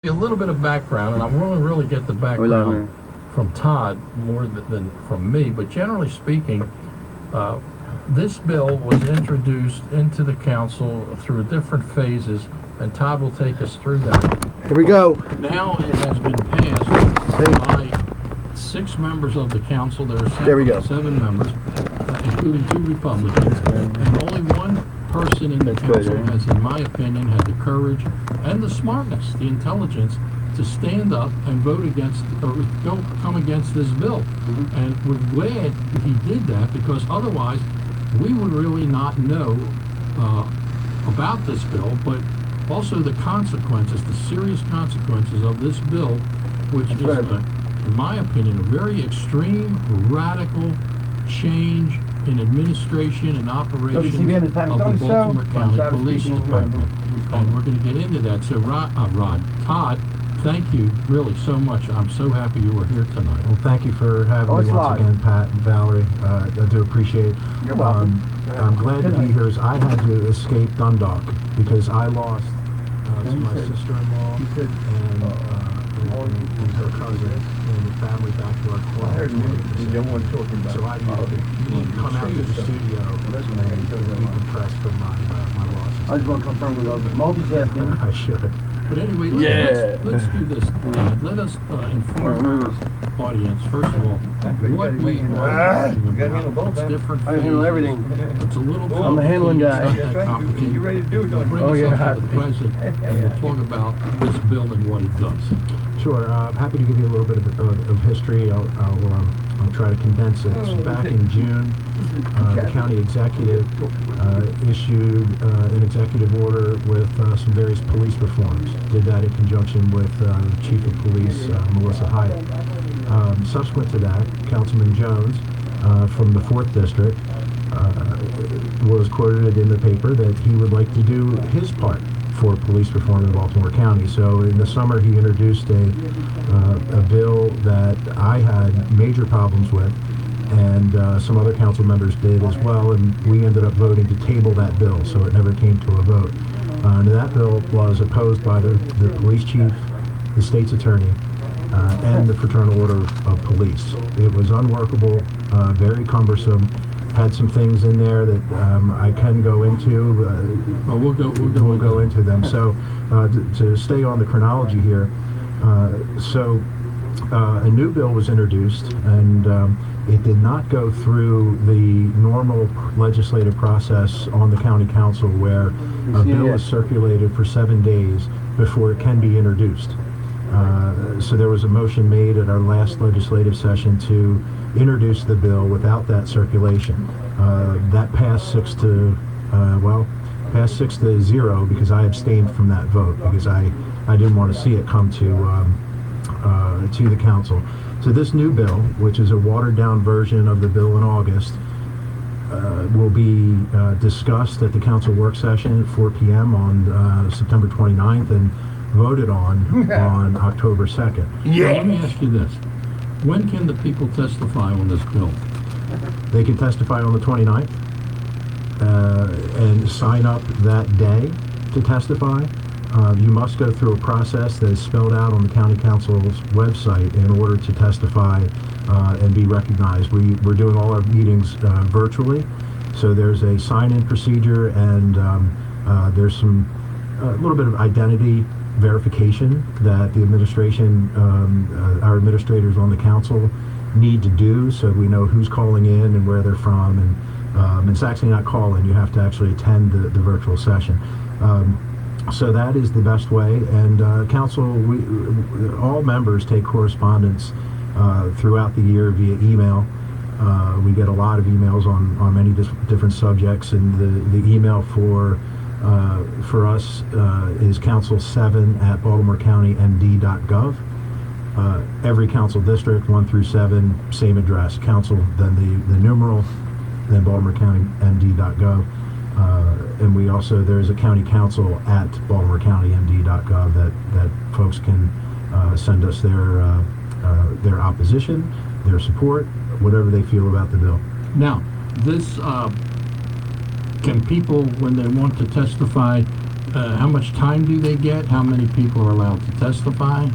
A little bit of background, and I want to really get the background from Todd more than from me, but generally speaking, this bill was introduced into the council through different phases, and Todd will take us through that. Here we go. Now it has been passed by 6 members of the council. There are 7 members, including 2 Republicans, and only one person in the council has, in my opinion, had the courage and the smartness, the intelligence to stand up and vote against, or come against this bill. And we're glad he did that, because otherwise we would really not know about this bill, but also the consequences, the serious consequences of this bill, which is, in my opinion, a very extreme, radical change in administration and operation of the Baltimore County Police Department. And we're going to get into that. So, Todd, thank you really so much. I'm so happy you were here tonight. Well, thank you for having me once again, Pat and Valerie. I do appreciate it. You're welcome. I'm glad to be here. I had to escape Dundalk because I lost my sister-in-law and her cousin and the family back to our quarters. So I needed to come out to the studio and decompress from my losses. I just want to confirm with those multitasking. I should. But anyway, let's do this. Let us inform our audience, first of all, what we are talking about. It's different. I handle everything. It's a little bit. I'm the handling guy. You ready to do it? Bring us up to the present, and we'll talk about this bill and what it does. Sure. I'm happy to give you a little bit of history. I'll try to condense it. So back in June, the county executive issued an executive order with some various police reforms. Did that in conjunction with Chief of Police Melissa Hyatt. Subsequent to that, Councilman Jones from the 4th District was quoted in the paper that he would like to do his part for police reform in Baltimore County. So in the summer he introduced a bill that I had major problems with, and some other council members did as well, and we ended up voting to table that bill, so it never came to a vote. And that bill was opposed by the police chief, the state's attorney, and the Fraternal Order of Police. It was unworkable, very cumbersome. Had some things in there that I can go into. We'll go into them. So to stay on the chronology here, a new bill was introduced, and it did not go through the normal legislative process on the county council, where a bill is circulated for 7 days before it can be introduced. So there was a motion made at our last legislative session to introduce the bill without that circulation. That passed 6 to 0 because I abstained from that vote, because I didn't want to see it come to the council. So this new bill, which is a watered down version of the bill in August, will be discussed at the council work session at 4 p.m. on September 29th and voted on October 2nd. Yeah. Let me ask you this. When can the people testify on this bill? They can testify on the 29th and sign up that day to testify. You must go through a process that is spelled out on the county council's website in order to testify and be recognized. We're doing all our meetings virtually, so there's a sign-in procedure, and there's a little bit of identity verification that the administration, our administrators on the council, need to do, so we know who's calling in and where they're from. And it's actually not call-in; you have to actually attend the virtual session. So that is the best way. And council, all members take correspondence throughout the year via email. We get a lot of emails on many different subjects, and the email for us is council7@baltimorecountymd.gov. Every council district, 1 through 7, same address, council, then the numeral, then baltimorecountymd.gov. And we also, there's a county council at baltimorecountymd.gov that folks can send us their opposition, their support, whatever they feel about the bill. Now, this can people, when they want to testify, how much time do they get? How many people are allowed to testify?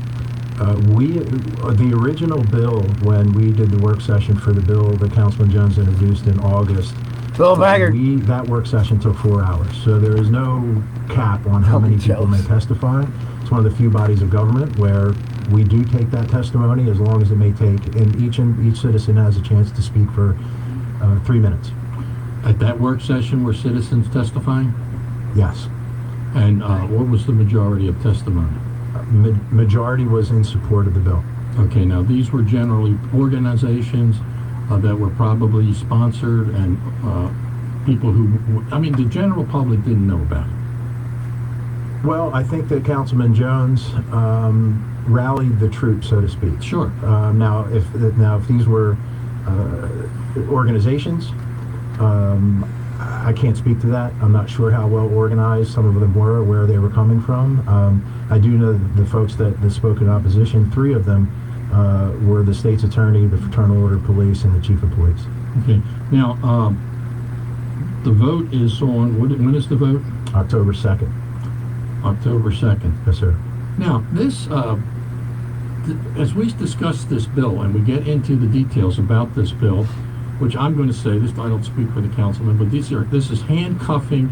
The original bill, when we did the work session for the bill that Councilman Jones introduced in August, that work session took 4 hours. So there is no cap on how many people may testify. It's one of the few bodies of government where we do take that testimony as long as it may take, and each citizen has a chance to speak for 3 minutes. At that work session were citizens testifying? Yes. And what was the majority of testimony? Majority was in support of the bill. Okay, now these were generally organizations that were probably sponsored and people who, I mean, the general public didn't know about it. Well, I think that Councilman Jones rallied the troops, so to speak. Sure. Now, if these were organizations, I can't speak to that. I'm not sure how well organized some of them were, where they were coming from. I do know that the folks that spoke in opposition, 3 of them were the state's attorney, the Fraternal Order of Police, and the chief of police. Okay. Now, the vote is on, when is the vote? October 2nd. October 2nd. Yes, sir. Now, this, as we discuss this bill and we get into the details about this bill, which I'm going to say, this I don't speak for the councilman, but this is handcuffing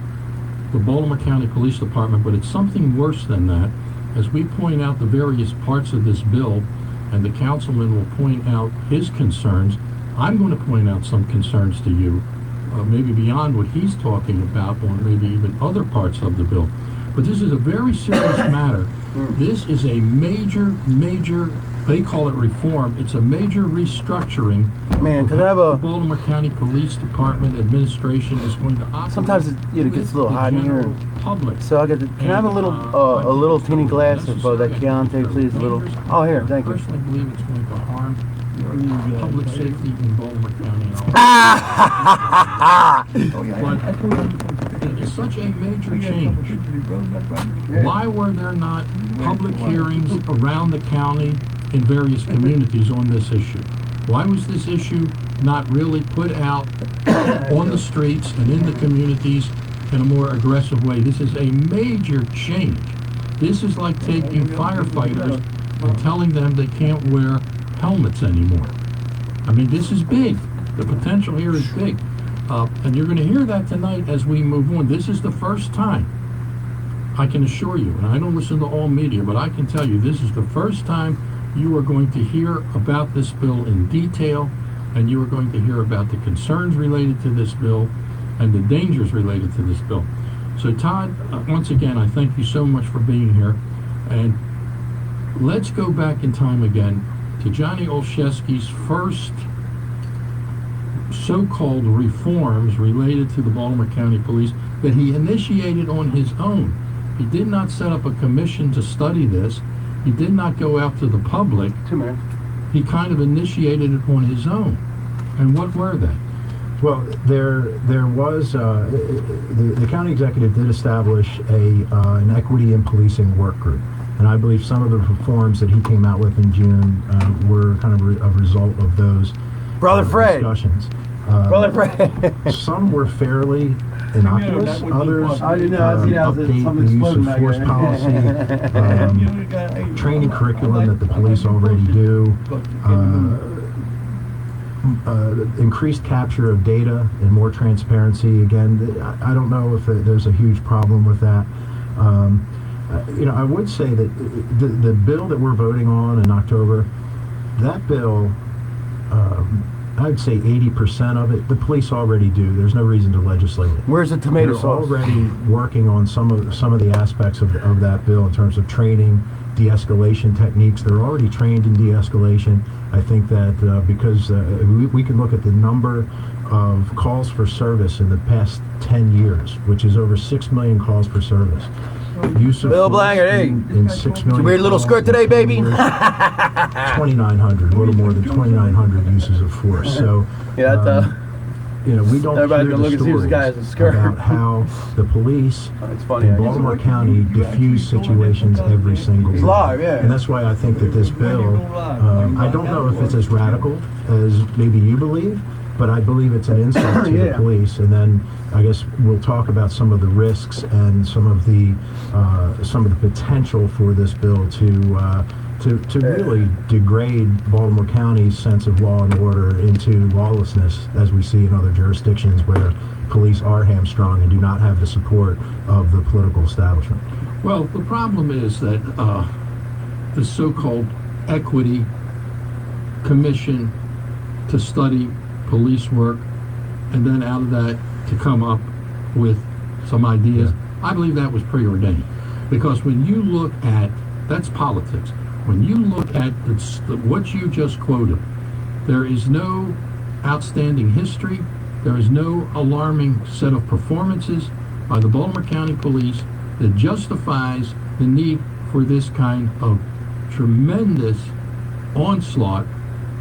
the Baltimore County Police Department, but it's something worse than that. As we point out the various parts of this bill, and the councilman will point out his concerns, I'm going to point out some concerns to you, maybe beyond what he's talking about, or maybe even other parts of the bill. But this is a very serious matter. This is a major, they call it reform. It's a major restructuring. Man, can I have a... The Baltimore County Police Department administration is going to operate. Sometimes it gets a little hot in here. Public. So I got the, can I have a little teeny glass of that Chianti, please? A little. Oh, here, thank you. I personally believe it's going to harm public safety in Baltimore County. But it's such a major change. Why were there not public hearings around the county in various communities on this issue? Why was this issue not really put out on the streets and in the communities in a more aggressive way? This is a major change. This is like taking firefighters and telling them they can't wear helmets anymore. I mean, this is big. The potential here is big. And you're going to hear that tonight as we move on. This is the first time, I can assure you, and I don't listen to all media, but I can tell you this is the first time you are going to hear about this bill in detail, and you are going to hear about the concerns related to this bill and the dangers related to this bill. So Todd, once again, I thank you so much for being here. And let's go back in time again to Johnny Olszewski's first so-called reforms related to the Baltimore County Police that he initiated on his own. He did not set up a commission to study this. He did not go out to the public. 2 minutes. He kind of initiated it on his own. And what were they? Well, there was the county executive did establish an equity in policing work group, and I believe some of the reforms that he came out with in June were kind of a result of those discussions. Brother Fred. Some were fairly innocuous. Others I update the use of force policy, training curriculum that the police already do. Increased capture of data and more transparency. Again, I don't know if there's a huge problem with that. I would say that the bill that we're voting on in October, that bill, I'd say 80% of it, the police already do. There's no reason to legislate it. Where's the tomato They're sauce? already working on some of the aspects of that bill in terms of training, de-escalation techniques. They're already trained in de-escalation. I think that because we can look at the number of calls for service in the past 10 years, which is over 6 million calls for service. Use of Bill force Blanger, hey. in 6 million. You wear a little calls skirt today, baby? 2,900, a little more than 2,900 uses of force. So, Yeah, we don't everybody's hear gonna look the and see this stories guy has a skirt. about how the police it's funny. in Baltimore County diffuse situations every single day. It's live, yeah. And that's why I think that this bill, I don't know if it's as radical as maybe you believe, but I believe it's an insult to the police. And then I guess we'll talk about some of the risks and some of the potential for this bill to really degrade Baltimore County's sense of law and order into lawlessness, as we see in other jurisdictions where police are hamstrung and do not have the support of the political establishment. Well, the problem is that the so-called equity commission to study police work, and then out of that to come up with some ideas, I believe that was preordained. Because when you look at, that's politics, when you look at what you just quoted, there is no outstanding history, there is no alarming set of performances by the Baltimore County Police that justifies the need for this kind of tremendous onslaught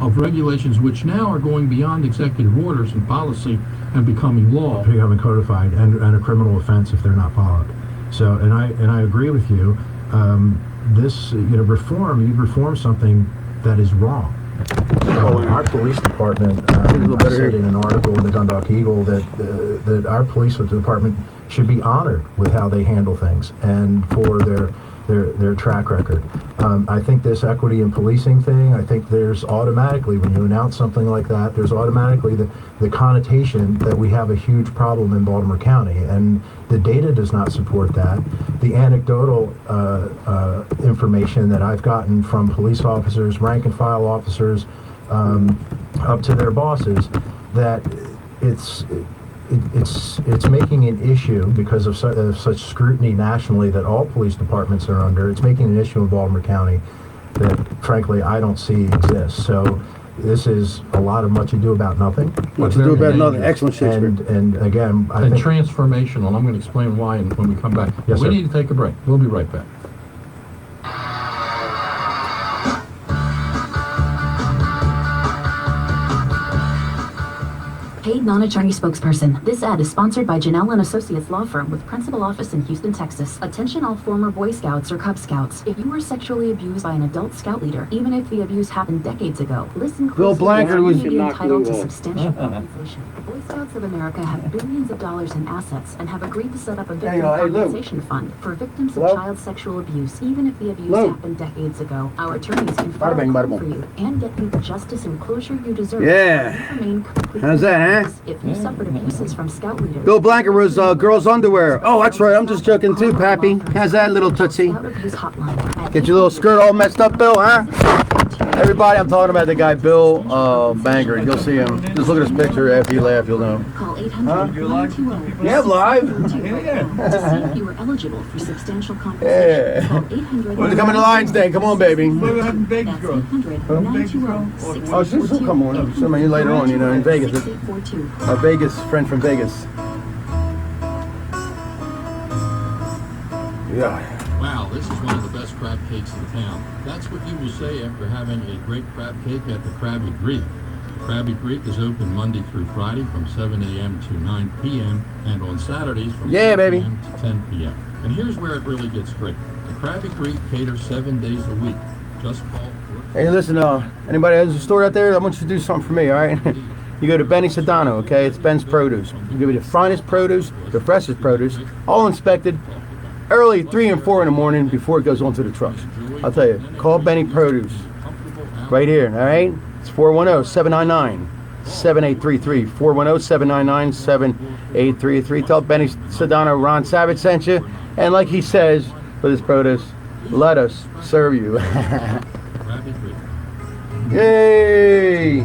of regulations, which now are going beyond executive orders and policy and becoming law. Becoming codified and a criminal offense if they're not followed. So, and I agree with you. This, you've reformed something that is wrong. Our police department, I said in an article in the Dundalk Eagle that our police department should be honored with how they handle things and for their track record. I think this equity in policing thing, I think there's automatically, when you announce something like that, there's automatically the connotation that we have a huge problem in Baltimore County, and the data does not support that. The anecdotal information that I've gotten from police officers, rank and file officers, up to their bosses, that it's making an issue because of such scrutiny nationally that all police departments are under. It's making an issue in Baltimore County that, frankly, I don't see exists. So this is a lot of much ado about nothing. Much ado about nothing. Excellent Shakespeare. And again, I think transformational. And I'm going to explain why when we come back. Yes, we sir. need to take a break. We'll be right back. Paid non-attorney spokesperson. This ad is sponsored by Janelle & Associates Law Firm with principal office in Houston, Texas. Attention all former Boy Scouts or Cub Scouts. If you were sexually abused by an adult scout leader, even if the abuse happened decades ago, listen closely. Bill Blanchard was entitled to substantial compensation. The Boy Scouts of America have billions of dollars in assets and have agreed to set up a victim compensation fund for victims of child sexual abuse, even if the abuse happened decades ago. Our attorneys can file a claim for you and get you the justice and closure you deserve. How's that, huh? If you suffered abuses from scout leaders. Bill Blanchard was girls' underwear. Oh, that's right. I'm just joking too, Pappy. How's that, little Tootsie? Get your little skirt all messed up, Bill, huh? Everybody, I'm talking about the guy, Bill Banger. You'll see him. Just look at his picture. After you laugh, you'll know. Call 800-920-6642. Yeah, live. To see if you were eligible for substantial compensation. Call 800. When they come in the Lions Day, come on, baby. That's 800-920-6642. Oh, she'll come on. Some of you later on, in Vegas. A Vegas friend from Vegas. Yeah. Wow, this is one of the best crab cakes in town. That's what you will say after having a great crab cake at the Krabby Creek. Krabby Creek is open Monday through Friday from 7 a.m. to 9 p.m. and on Saturdays from 6 p.m. to 10 p.m. And here's where it really gets great. The Krabby Creek caters 7 days a week. Just call. Hey, listen, anybody has a store out there? I want you to do something for me, all right? You go to Benny Sedano, okay? It's Ben's Produce. You give me the finest produce, the freshest produce, all inspected, early 3 and 4 in the morning before it goes onto the trucks. I'll tell you, call Benny Produce right here, all right? It's 410-799-7833. 410-799-7833. Tell Benny Sedano Ron Savage sent you. And like he says with his produce, let us serve you. Yay!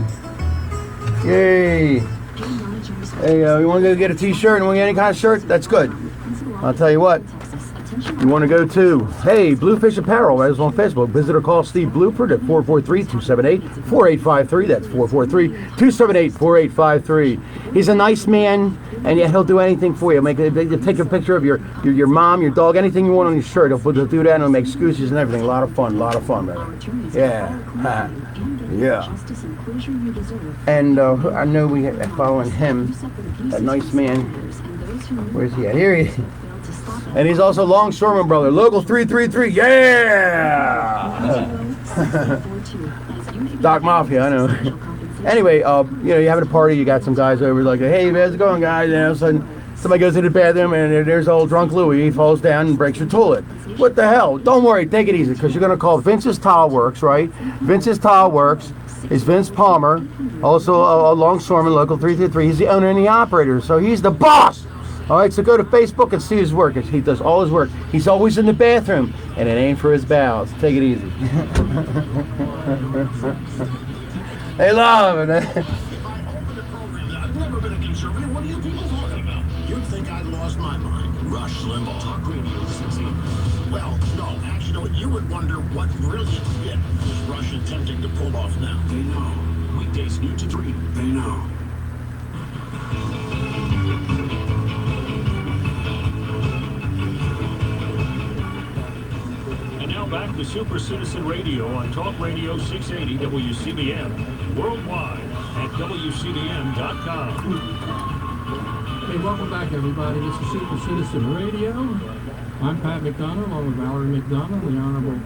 Yay! Hey, you want to go get a t-shirt and want to get any kind of shirt? That's good. I'll tell you what. You want to go to, hey, Bluefish Apparel, that is on Facebook. Visit or call Steve Bluford at 443-278-4853. That's 443-278-4853. He's a nice man, and yet he'll do anything for you. He'll take a picture of your mom, your dog, anything you want on your shirt. He'll do that and he'll make excuses and everything. A lot of fun, brother. Yeah. Yeah. And I know we are following him, that nice man. Where's he at? Here he is. And he's also Longshoreman brother, Local 333. Yeah! Doc Mafia, I know. Anyway, you're having a party, you got some guys over, like, hey, how's it going, guys? And all of a sudden, somebody goes to the bathroom, and there's old drunk Louie. He falls down and breaks your toilet. What the hell? Don't worry, take it easy, because you're going to call Vince's Tile Works, right? Vince's Tile Works is Vince Palmer, also a longshoreman, local 333. He's the owner and the operator, so he's the boss. All right, so go to Facebook and see his work. He does all his work. He's always in the bathroom, and it ain't for his bowels. Take it easy. Hey, love it. I've never been a conservative. What are you people talking about? You'd think I'd lost my mind. Rush Limbaugh, talk radio 16. Well, no, actually, no, you would wonder what brilliant bit is Rush attempting to pull off now. They know. Weekdays noon to 3. They know. And now back to Super Citizen Radio on Talk Radio 680 WCBM. Worldwide at WCBM.com. Hey, welcome back, everybody. This is Super Citizen Radio. I'm Pat McDonough, along with Valerie McDonough, the Honorable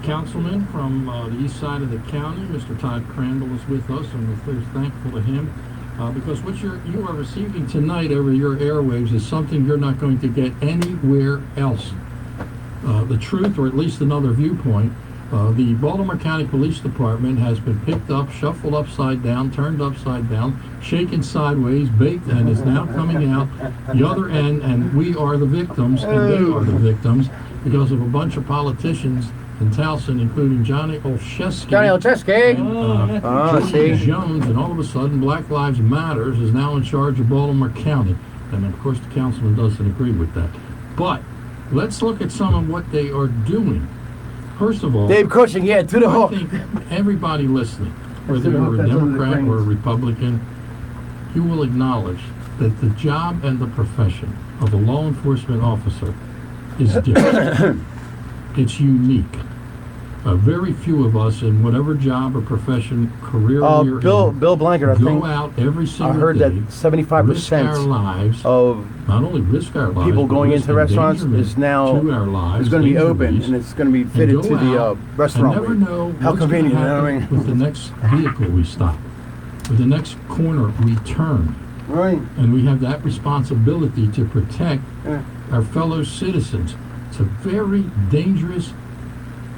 Councilman from the east side of the county. Mr. Todd Crandle is with us, and we're thankful to him because what you are receiving tonight over your airwaves is something you're not going to get anywhere else. The truth, or at least another viewpoint. The Baltimore County Police Department has been picked up, shuffled upside down, turned upside down, shaken sideways, baked, and is now coming out the other end, and we are the victims, and they are the victims, because of a bunch of politicians in Towson, including Johnny Olszewski. See? Jones, and all of a sudden, Black Lives Matters is now in charge of Baltimore County. And of course, the councilman doesn't agree with that. But let's look at some of what they are doing. First of all, Dave Cushing, to the hook. I think everybody listening, whether you're a Democrat or a Republican, you will acknowledge that the job and the profession of a law enforcement officer is different. It's unique. Very few of us in whatever job or profession, career we're in, Bill Blanket, I think. go out every single I heard day, that 75% risk our lives, of not only risk our lives, people but going risk into restaurants endangerment is now to our lives, is going to be open, injuries, and it's going to be fitted and to go the out restaurant. and never know How what's convenient, gonna you know what I happen mean? with the next vehicle we stop, with the next corner we turn. Right. And we have that responsibility to protect our fellow citizens. It's a very dangerous,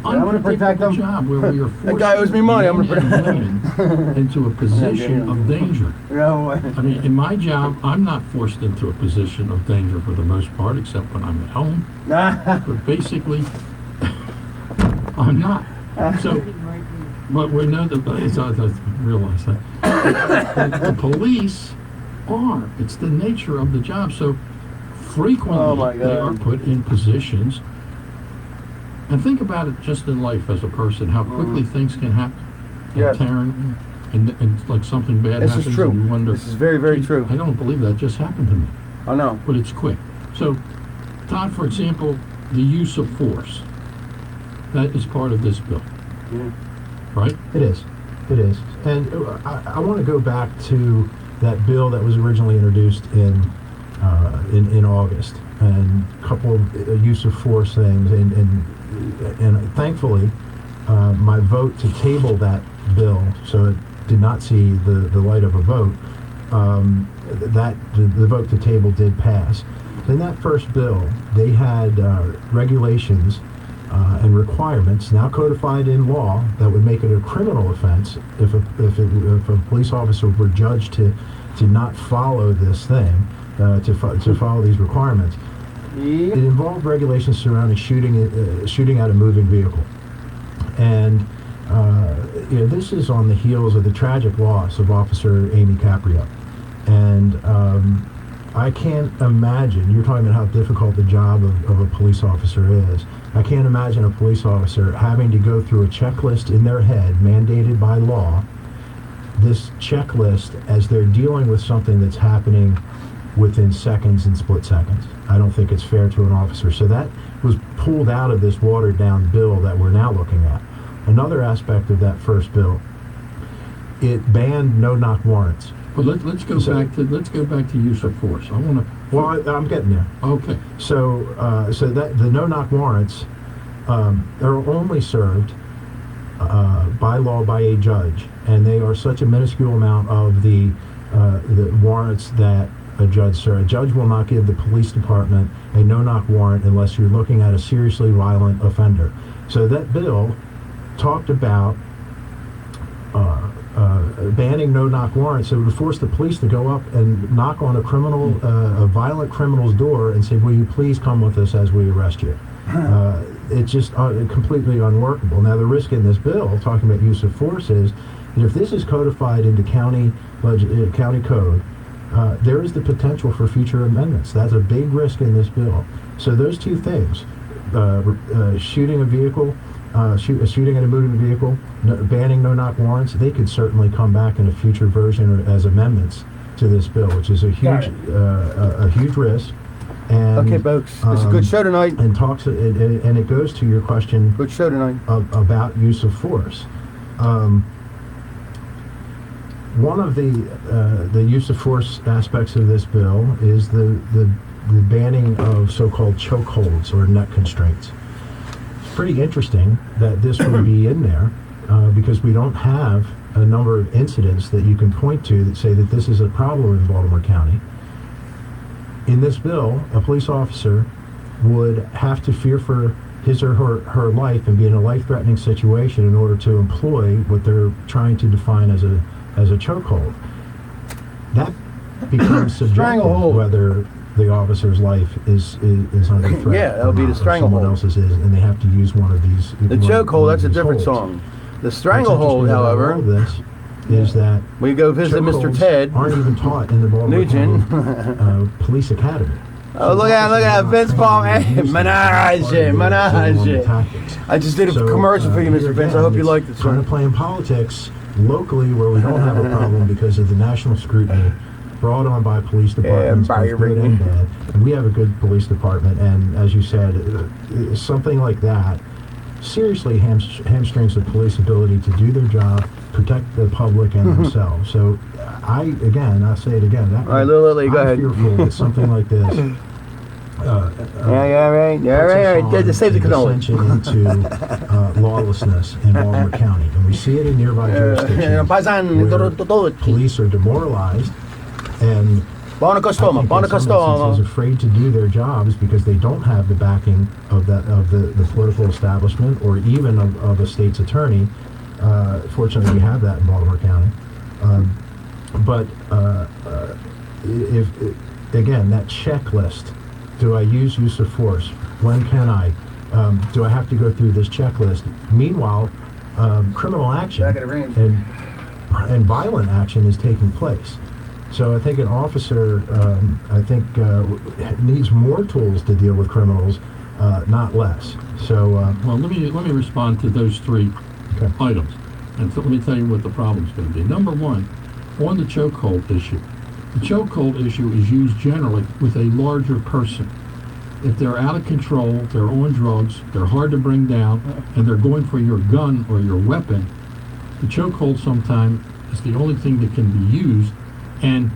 I'm gonna protect unpredictable them. job where we are forced That guy owes me money, I'm gonna men and women into a position of danger. I mean, in my job, I'm not forced into a position of danger for the most part, except when I'm at home. But basically, I'm not. So, but we know that, I realize that. The police are. It's the nature of the job. So, frequently, they are put in positions. And think about it just in life as a person, how quickly things can happen. Yes. Taryn, and like something bad This happens, is true. and you wonder, This is very, very true. I don't believe that just happened to me. I know. But it's quick. So, Todd, for example, the use of force. That is part of this bill. Right? It is. It is. And I want to go back to that bill that was originally introduced in August, and a couple of use of force things, and thankfully my vote to table that bill, so it did not see the light of a vote, that the vote to table did pass. In that first bill, they had regulations and requirements now codified in law that would make it a criminal offense if a police officer were judged to not follow this thing, to follow these requirements. It involved regulations surrounding shooting at a moving vehicle, and this is on the heels of the tragic loss of Officer Amy Caprio, and I can't imagine. You're talking about how difficult the job of a police officer is. I can't imagine a police officer having to go through a checklist in their head, mandated by law, this checklist as they're dealing with something that's happening within seconds and split seconds. I don't think it's fair to an officer. So that was pulled out of this watered down bill that we're now looking at. Another aspect of that first bill, it banned no-knock warrants. But let's go back to use of force. I want to. Well, I'm getting there. Okay. So that the no-knock warrants are only served by by law by a judge, and they are such a minuscule amount of the warrants that a judge, sir. A judge will not give the police department a no-knock warrant unless you're looking at a seriously violent offender. So that bill talked about banning no-knock warrants. It would force the police to go up and knock on a violent criminal's door and say, will you please come with us as we arrest you? It's just completely unworkable. Now, the risk in this bill, talking about use of force, is that if this is codified into county code, there is the potential for future amendments. That's a big risk in this bill. So those two things, shooting a vehicle, shooting at a moving vehicle, banning no-knock warrants, they could certainly come back in a future version or as amendments to this bill, which is a huge risk. And, okay, folks, it's a good show tonight. And it goes to your question. Good show tonight. About use of force. One of the use of force aspects of this bill is the banning of so-called chokeholds or neck constraints. It's pretty interesting that this would be in there because we don't have a number of incidents that you can point to that say that this is a problem in Baltimore County. In this bill, a police officer would have to fear for his or her life and be in a life-threatening situation in order to employ what they're trying to define as a chokehold. That becomes subjective whether the officer's life is under threat. Yeah, that'll be the stranglehold. Someone else's is, and they have to use one of these. The chokehold, that's a different song. The stranglehold, however, all of this is that we go visit Mr. Ted aren't even taught in the Baltimore County Police Academy. Oh, look at Vince Paul. Menage. I just did a commercial for you, Mr. Vince. I hope you liked it, sir. Trying to play in politics locally where we don't have a problem because of the national scrutiny brought on by police departments, both good and bad. And we have a good police department, and as you said, something like that seriously hamstrings the police ability to do their job, protect the public and themselves. So I'll say it again. All right, Lily, go ahead. I'm fearful that something like this right. Just save the cannoli. Ascension into lawlessness in Baltimore County. And we see it in nearby jurisdictions where police are demoralized and is afraid to do their jobs because they don't have the backing of the political establishment or even of a state's attorney. Fortunately, we have that in Baltimore County. If that checklist, do I use of force? When can I? Do I have to go through this checklist? Meanwhile, criminal action and violent action is taking place. So I think an officer, needs more tools to deal with criminals, not less. So well, let me respond to those three items, and let me tell you what the problem's going to be. Number one, on the chokehold issue. The chokehold issue is used generally with a larger person. If they're out of control, they're on drugs, they're hard to bring down, and they're going for your gun or your weapon, the chokehold sometimes is the only thing that can be used, and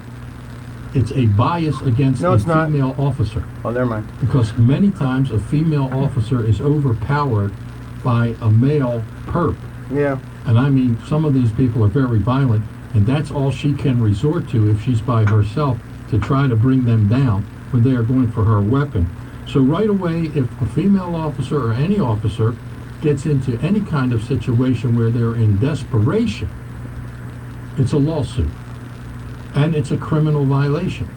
it's a bias against a female officer. Oh, never mind. Because many times a female officer is overpowered by a male perp. Yeah. And I mean, some of these people are very violent, and that's all she can resort to if she's by herself to try to bring them down when they are going for her weapon. So right away, if a female officer or any officer gets into any kind of situation where they're in desperation, it's a lawsuit. And it's a criminal violation.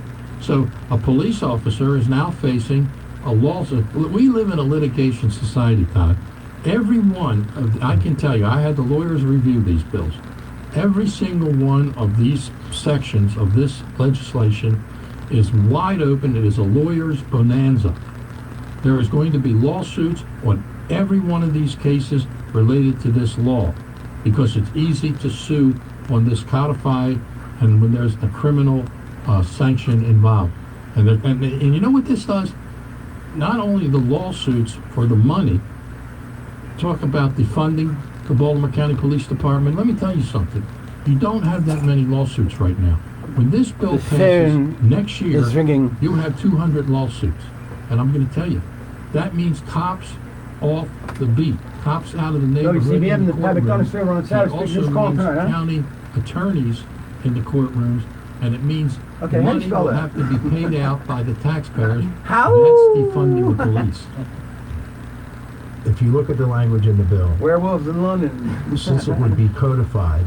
So a police officer is now facing a lawsuit. We live in a litigation society, Todd. I can tell you, I had the lawyers review these bills. Every single one of these sections of this legislation is wide open. It is a lawyer's bonanza. There is going to be lawsuits on every one of these cases related to this law because it's easy to sue on this codified and when there's a criminal sanction involved. And you know what this does? Not only the lawsuits for the money, talk about defunding the Baltimore County Police Department. Let me tell you something. You don't have that many lawsuits right now. When this bill passes next year, you have 200 lawsuits. And I'm going to tell you, that means cops off the beat. Cops out of the So you see neighborhood me in having the the McDonough's courtroom. server on It Saturday, also just call means tonight, huh? county attorneys in the courtrooms, and it means Okay, the how do you money spell will that? have to be paid out by the taxpayers. How? And that's defunding the police. If you look at the language in the bill, Werewolves in London. since it would be codified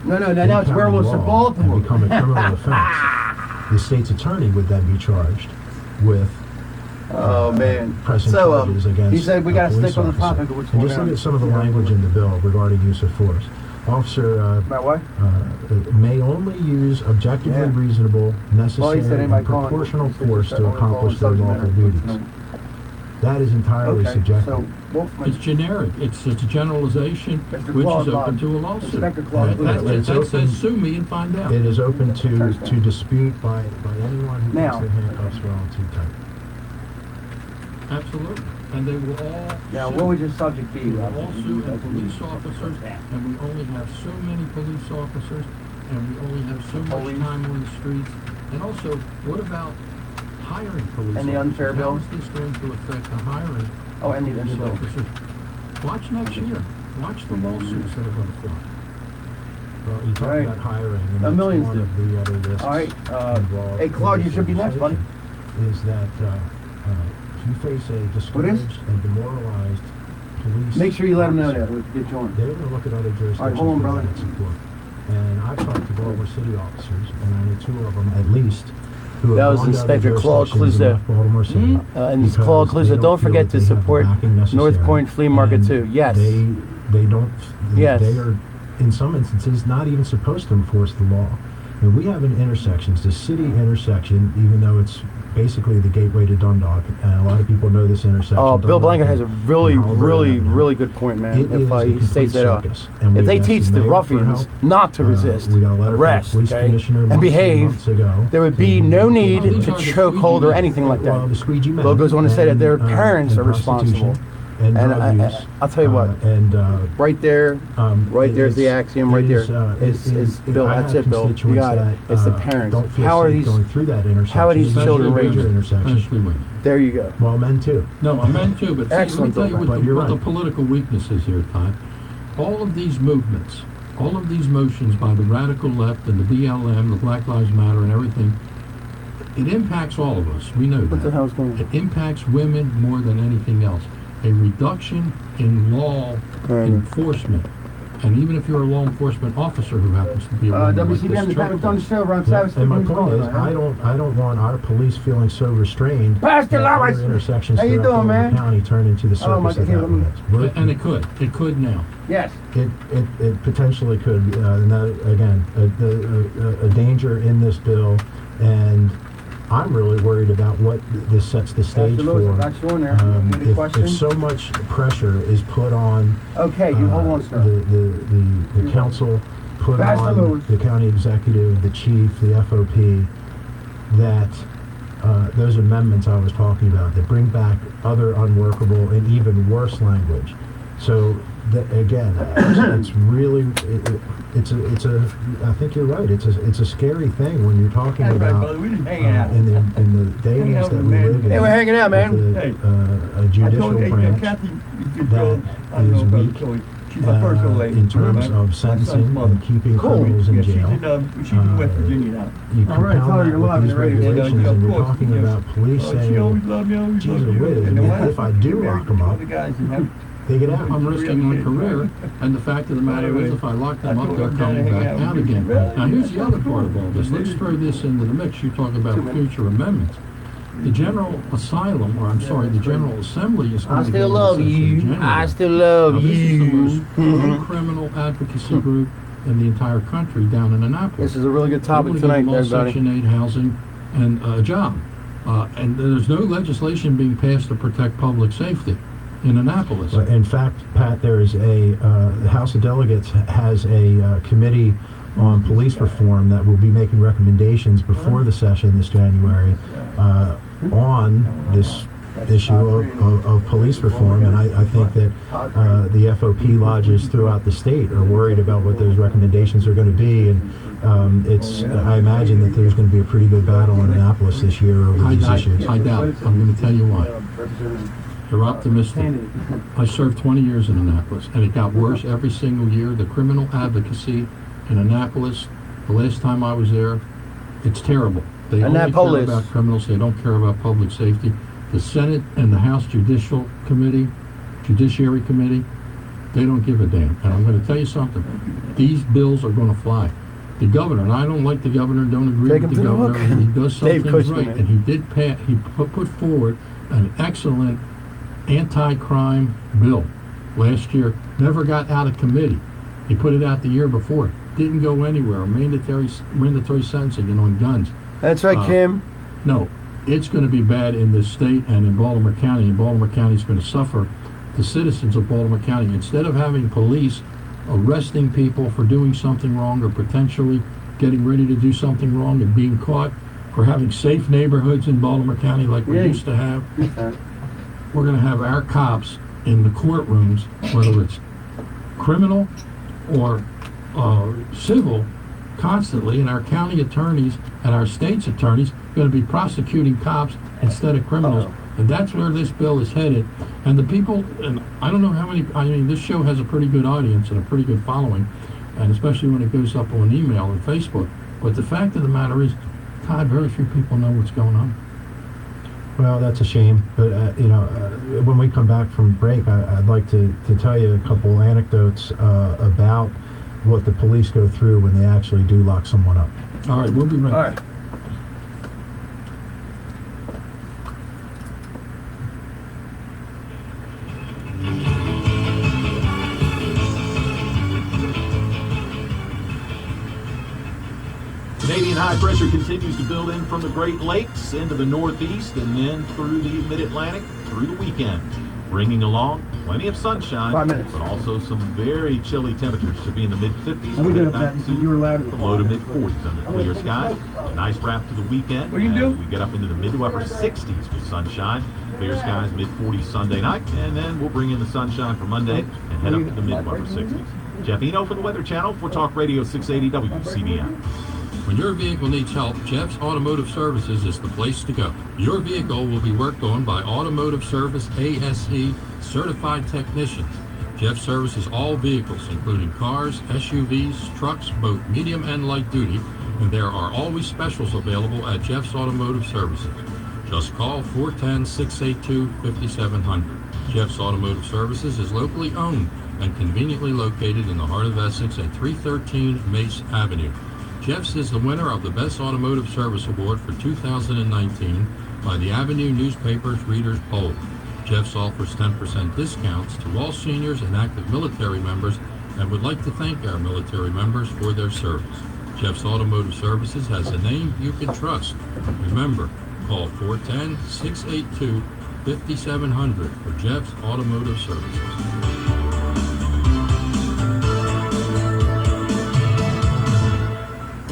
No, in now it's county werewolves in law and Baltimore. become a criminal offense, the state's attorney would then be charged with Oh man. pressing So charges against he said we a got to police stick on the officer. topic of what's And going just on. look at some of the language in the bill regarding use of force. Officer About what? may only use objectively Yeah. reasonable, necessary, anybody and calling- proportional force to Or accomplish their subject lawful matter. duties. That is entirely Okay, subjective. so It's generic. It's a generalization, Mr. which Claude is open Lodge. to a lawsuit. Inspector Claude That Lodge. says sue me and find out. It is open to dispute by anyone who Now. thinks the handcuffs are on too tight. Absolutely. And they will all Now, sue. what would your subject be? We will all sue as police officers, and we only have so many police officers, and we only have so much Police. time on the streets. And also, what about hiring police And the officers? unfair How bill? is this going to affect the hiring Oh, and the of police unfair bill. officers? Watch next year. Watch the lawsuits that are going to fly. Well, you talk All right. about hiring, and A that's million's one due. of the other risks All right, involved hey, Claude, in you this should be next, buddy. legislation, is that if you face a discouraged and demoralized police... Make sure you let them know officer, that. We can get you on. They're going to look at other jurisdictions All right, hold on, for brother. that support. And I've talked to Baltimore City officers, and I know two of them at least, who That have was gone to other Inspector Claude jurisdictions and Cluzet. left Baltimore City. And it's because Claude they Cluzet. Don't feel forget that to they have the support backing necessary, North Point Flea Market and too. Yes. They don't. Yes. They are, in some instances, not even supposed to enforce the law. And we have an intersections, the city intersection, even though it's basically the gateway to Dundalk, and a lot of people know this intersection. Oh, Bill Dundalk Blanket has a and really, Howard really, Avenue. really good point, man. It is If a he complete states that out. circus, and If we've they asked teach the mayor for ruffians help. not to resist, We got a letter from arrest, the police okay, commissioner and months behave, ago, there would be no need Well, these to are the chokehold or squeegee anything like Well, the that. squeegee man. Bill goes on to say that their and, parents and are responsible. prostitution And And drug use. I'll tell you what, right there, right there's the axiom right there. Is Bill, that's it, Bill. You got it. It's the parents. Don't feel How are safe these? going through that intersection. How are these Especially children major raised? intersections. Especially women. There you go. Well, men too. No, I meant too, but see, let me Excellent, tell you Bill. what, But you're what the right. political weakness is here, Todd. All of these movements, all of these motions by the radical left and the BLM, the Black Lives Matter and everything, it impacts all of us. We know What the that. hell's going on? It impacts women more than anything else. A reduction in law enforcement, and even if you're a law enforcement officer who happens to be a woman like WCBM, this the Pat church McDonough's show around Yeah, Savage and my Street. point is, I don't want our police feeling so restrained Pastor that Lawrence, other intersections how you throughout doing, Baltimore man? County turn into the Oh, my circus God, that here, happens. and it could now. Yes. It potentially could, and that, again, a danger in this bill, and I'm really worried about what this sets the stage Pastor Lewis, for. got you on there. Any If questions? so much pressure is put on Okay, you hold on, sir. the council, put Pastor on Lewis. the county executive, the chief, the FOP, that those amendments I was talking about that bring back other unworkable and even worse language. So again, it's really it's a I think you're right. It's a scary thing when you're talking about in the day and age that we live in. Hey, we're hanging out, man. with a judicial branch that is weak in terms of sentencing and keeping criminals in jail. She's in West Virginia now. You All right, compound Tyler, that you're with live these on the radio. regulations, Yeah, and of you're course, talking yes. about police She saying, always loved me, always geez, loved it you. is. And the wife, If I do she married lock 'em up, other guys and have- they get out. I'm risking my career, and the fact of the matter is, if I lock them up, they're coming back out again. Now, here's the other part of all this. Let's throw this into the mix. You talk about future amendments. The General Asylum, or I'm sorry, the General Assembly is going I to still go into love session in you. January. I still love Now, this is the you. most pro-criminal advocacy group in the entire country down in Annapolis. This is a really good topic We're tonight, gonna give them all everybody. Section 8 housing and a job. And there's no legislation being passed to protect public safety in Annapolis. But in fact, Pat, there is the House of Delegates has a committee on police reform that will be making recommendations before the session this January on this issue of police reform, and I think that the FOP lodges throughout the state are worried about what those recommendations are going to be, and I imagine that there's going to be a pretty good battle in Annapolis this year over these issues. I doubt it. I'm going to tell you why. They're optimistic. I served 20 years in Annapolis, and it got worse every single year. The criminal advocacy in Annapolis, the last time I was there, it's terrible. They only care about criminals. They don't care about public safety. The Senate and the House Judiciary Committee, they don't give a damn. And I'm going to tell you something. These bills are going to fly. The governor, and I don't like the governor, don't agree with the governor. He does some things right, and he did pass. He put forward an excellent anti-crime bill last year. Never got out of committee. He put it out the year before. Didn't go anywhere. Mandatory sentencing on guns. That's right, Kim. No, it's going to be bad in this state and in Baltimore County. And Baltimore County is going to suffer. The citizens of Baltimore County, instead of having police arresting people for doing something wrong or potentially getting ready to do something wrong and being caught, for having safe neighborhoods in Baltimore County like we used to have, we're going to have our cops in the courtrooms, whether it's criminal or civil, constantly, and our county attorneys and our state's attorneys going to be prosecuting cops instead of criminals. And that's where this bill is headed. And the people, and I don't know how many, I mean, this show has a pretty good audience and a pretty good following, and especially when it goes up on email and Facebook. But the fact of the matter is, Todd, very few people know what's going on. Well, that's a shame. But, when we come back from break, I'd like to tell you a couple anecdotes about what the police go through when they actually do lock someone up. All right, we'll be right back. Canadian high pressure continues to build in from the Great Lakes into the Northeast and then through the Mid-Atlantic through the weekend, bringing along plenty of sunshine, but also some very chilly temperatures. Should be in the mid-50s. You were allowed the low to mid-40s under clear skies. Nice wrap to the weekend. What are you doing? We get up into the mid to upper 60s with sunshine. Clear skies, mid-40s Sunday night, and then we'll bring in the sunshine for Monday and head up to the mid to upper 60s. Jeff Eno for the Weather Channel for Talk Radio 680 WCBM. When your vehicle needs help, Jeff's Automotive Services is the place to go. Your vehicle will be worked on by Automotive Service ASE certified technicians. Jeff services all vehicles, including cars, SUVs, trucks, both medium and light duty, and there are always specials available at Jeff's Automotive Services. Just call 410-682-5700. Jeff's Automotive Services is locally owned and conveniently located in the heart of Essex at 313 Mace Avenue. Jeff's is the winner of the Best Automotive Service Award for 2019 by the Avenue Newspaper's Readers Poll. Jeff's offers 10% discounts to all seniors and active military members and would like to thank our military members for their service. Jeff's Automotive Services has a name you can trust. Remember, call 410-682-5700 for Jeff's Automotive Services.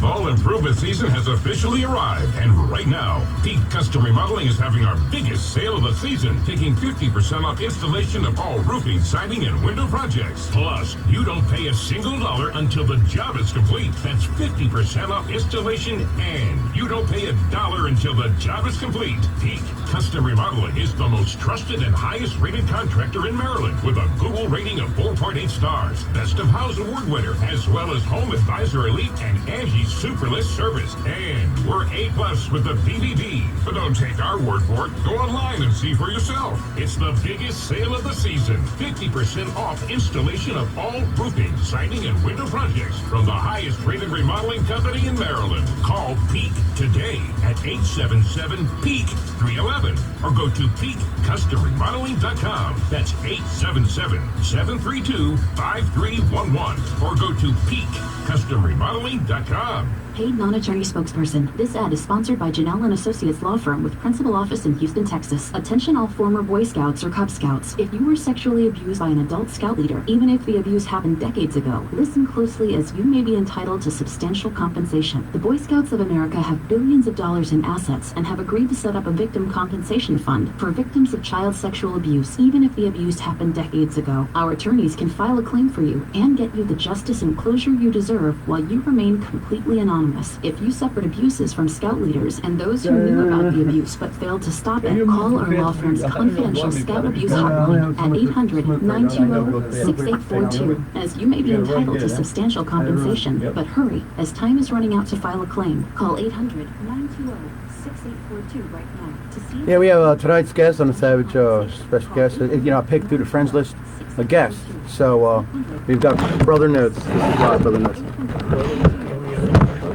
Fall improvement season has officially arrived, and right now, Peak Custom Remodeling is having our biggest sale of the season, taking 50% off installation of all roofing, siding, and window projects. Plus, you don't pay a single dollar until the job is complete. That's 50% off installation, and you don't pay a dollar until the job is complete. Peak Custom Remodeling is the most trusted and highest rated contractor in Maryland, with a Google rating of 4.8 stars, Best of House Award winner, as well as Home Advisor Elite and Angie's Superlist service. And we're A+ with the BBB. But don't take our word for it. Go online and see for yourself. It's the biggest sale of the season. 50% off installation of all roofing, siding, and window projects from the highest rated remodeling company in Maryland. Call Peak today at 877-PEAK-311 or go to PeakCustomRemodeling.com. That's 877-732-5311 or go to PeakCustomRemodeling.com. Paid non-attorney spokesperson. This ad is sponsored by Janelle & Associates Law Firm with principal office in Houston, Texas. Attention all former Boy Scouts or Cub Scouts. If you were sexually abused by an adult scout leader, even if the abuse happened decades ago, listen closely as you may be entitled to substantial compensation. The Boy Scouts of America have billions of dollars in assets and have agreed to set up a victim compensation fund for victims of child sexual abuse, even if the abuse happened decades ago. Our attorneys can file a claim for you and get you the justice and closure you deserve while you remain completely anonymous. If If you suffered abuses from scout leaders and those who knew about the abuse but failed to stop it, call our law firm's confidential scout abuse hotline at 800-920-6842, as you may be entitled to substantial compensation. But hurry, as time is running out to file a claim. Call 800-920-6842 right now to see. Yeah, we have tonight's guest on the Savage special guest. You know, I picked through the friends list a guest. So we've got Brother Notes. This is Brother Notes.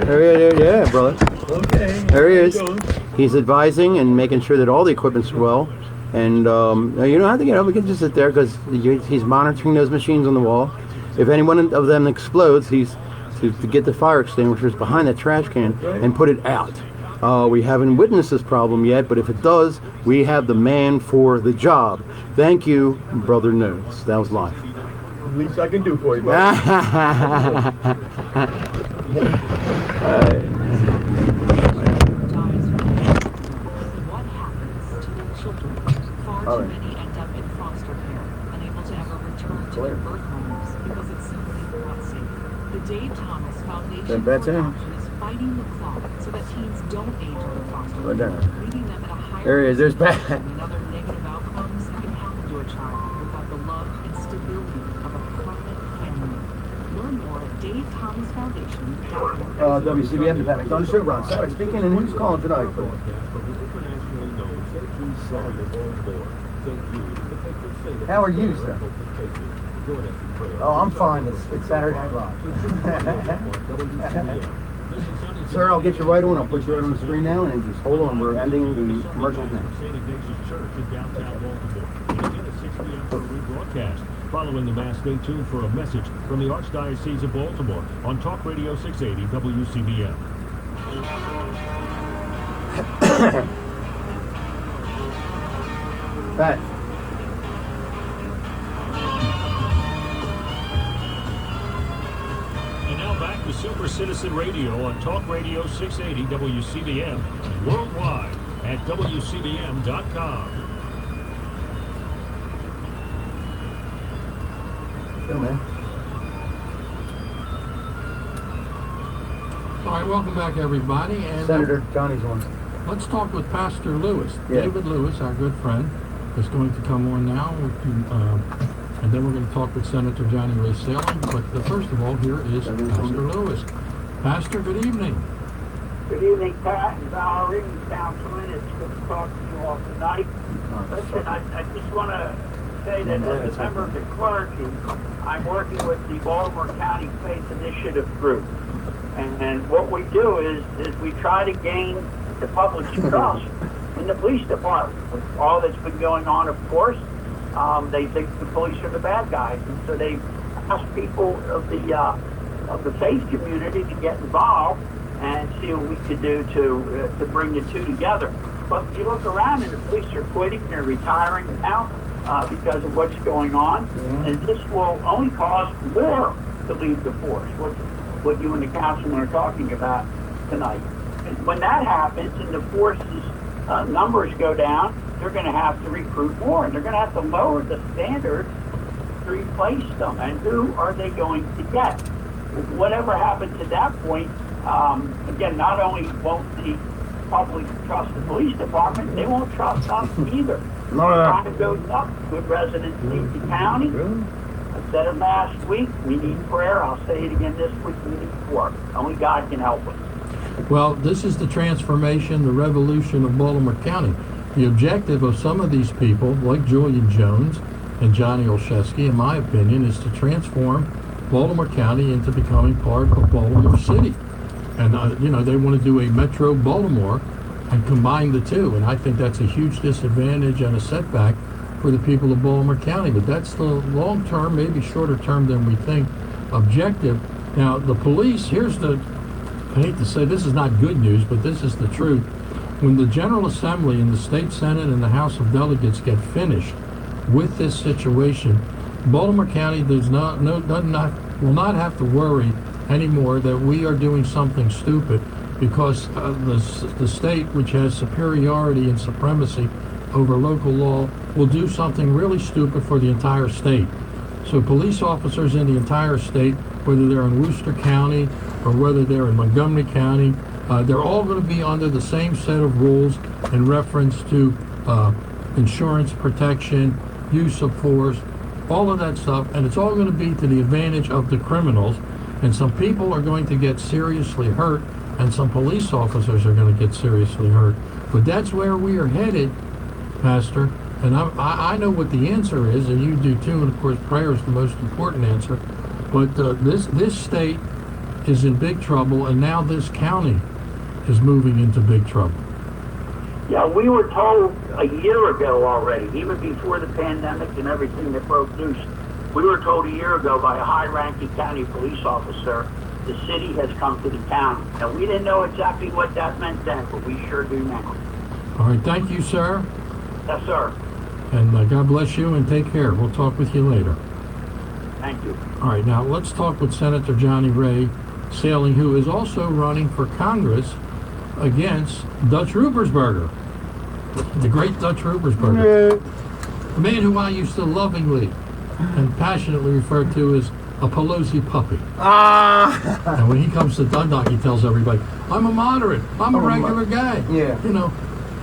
There he is, yeah, brother. Okay. There he is. He's advising and making sure that all the equipment's well. And you don't have to, we can just sit there because he's monitoring those machines on the wall. If any one of them explodes, he's to get the fire extinguishers behind the trash can and put it out. We haven't witnessed this problem yet, but if it does, we have the man for the job. Thank you, Brother Notes. That was live. Least I can do for you, buddy. What happens to their children? Far too many end up in foster care, unable to ever return to their birth homes because it's simply not safe. The Dave Thomas Foundation for Adoption is fighting the clock so that teens don't age into foster care, leaving them at a higher There he is. There's risk and other negative outcomes that can happen to a child without the love and stability of a permanent family. Learn more at DaveThomasFoundation.org. WCBM Department. Don't shoot, Ron. Sorry, speaking, and who's calling tonight? How are you, sir? Oh, I'm fine. It's Saturday Night Live. Sir, I'll get you right on. I'll put you right on the screen now, and just hold on. We're ending the commercials now. Following the mass, stay tuned for a message from the Archdiocese of Baltimore on Talk Radio 680 WCBM. Pat. And now back to Super Citizen Radio on Talk Radio 680 WCBM and worldwide at WCBM.com. Man. All right, welcome back, everybody. And Senator Johnny's on. Let's talk with Pastor Lewis. Yeah. David Lewis, our good friend, is going to come on now. And then we're going to talk with Senator Johnny Ray Sailing. But first of all, here is Pastor Lewis. Pastor, good evening. Good evening, Pat and Valerie and Councilman. It's good to talk to you all tonight. Listen, I just want to say that as a member of the clergy, I'm working with the Baltimore County Faith Initiative Group. And what we do is we try to gain the public's trust in the police department. With all that's been going on, of course, they think the police are the bad guys. And so they ask people of the faith community to get involved and see what we could do to bring the two together. But you look around and the police are quitting, they're retiring now. Because of what's going on, and this will only cause more to leave the force, what you and the councilman are talking about tonight. And when that happens and the force's numbers go down, they're going to have to recruit more, and they're going to have to lower the standards to replace them. And who are they going to get? Whatever happens at that point, again, not only won't the public trust the police department, they won't trust us either. Crime goes up. Good residents need the county. I said it last week. We need prayer. I'll say it again this week. We need work. Only God can help us. Well, this is the transformation, the revolution of Baltimore County. The objective of some of these people, like Julian Jones and Johnny Olszewski, in my opinion, is to transform Baltimore County into becoming part of Baltimore City. And, they want to do a Metro Baltimore and combine the two. And I think that's a huge disadvantage and a setback for the people of Baltimore County. But that's the long-term, maybe shorter term than we think, objective. Now, the police, I hate to say this is not good news, but this is the truth. When the General Assembly and the State Senate and the House of Delegates get finished with this situation, Baltimore County will not have to worry anymore that we are doing something stupid, because the state, which has superiority and supremacy over local law, will do something really stupid for the entire state. So police officers in the entire state, whether they're in Worcester County or whether they're in Montgomery County They're all going to be under the same set of rules in reference to insurance protection, use of force, all of that stuff, and it's all going to be to the advantage of the criminals. And some people are going to get seriously hurt, and some police officers are going to get seriously hurt. But that's where we are headed, Pastor. And I know what the answer is, and you do too. And of course, prayer is the most important answer. But this state is in big trouble, and now this county is moving into big trouble. Yeah, we were told a year ago already, even before the pandemic and everything that broke loose. We were told a year ago by a high-ranking county police officer, the city has come to the county. Now, we didn't know exactly what that meant then, but we sure do now. All right, thank you, sir. Yes, sir. And God bless you, and take care. We'll talk with you later. Thank you. All right, now let's talk with Senator Johnny Ray Sailing, who is also running for Congress against Dutch Rupersberger, the great Dutch Rupersberger, a man who I used to lovingly and passionately refer to as a Pelosi puppy. And when he comes to Dundalk, he tells everybody, I'm a moderate, I'm a regular guy. Yeah. You know,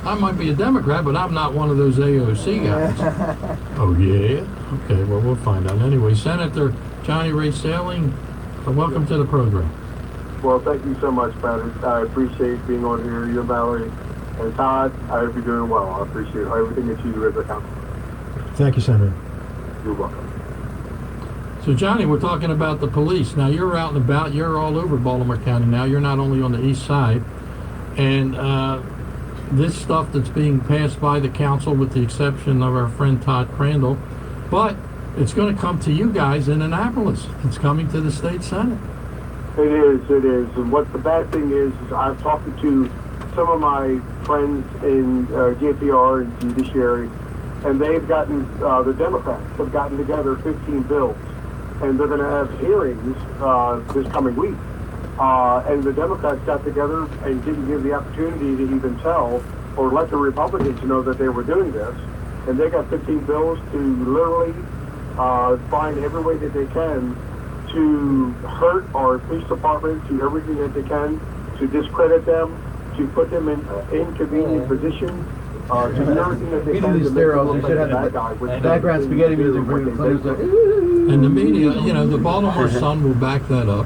I might be a Democrat, but I'm not one of those AOC guys. Oh, yeah? Okay, well, we'll find out. Anyway, Senator Johnny Ray Sailing, welcome to the program. Well, thank you so much, Patrick. I appreciate being on here. You and Valerie and Todd, I hope you're doing well. I appreciate everything that you do as a council. Thank you, Senator. You're welcome. So, Johnny, we're talking about the police. Now, you're out and about. You're all over Baltimore County now. You're not only on the east side. And this stuff that's being passed by the council, with the exception of our friend Todd Crandle, but it's going to come to you guys in Annapolis. It's coming to the state senate. It is. And what the bad thing is I've talked to some of my friends in JPR and Judiciary, and they've gotten, the Democrats have gotten together 15 bills, and they're going to have hearings this coming week. And the Democrats got together and didn't give the opportunity to even tell or let the Republicans know that they were doing this. And they got 15 bills to literally find every way that they can to hurt our police department, to everything that they can, to discredit them, to put them in inconvenient positions, to do everything that they can to make them look like a bad guy. Background spaghetti music. And the media, you know, the Baltimore Sun will back that up.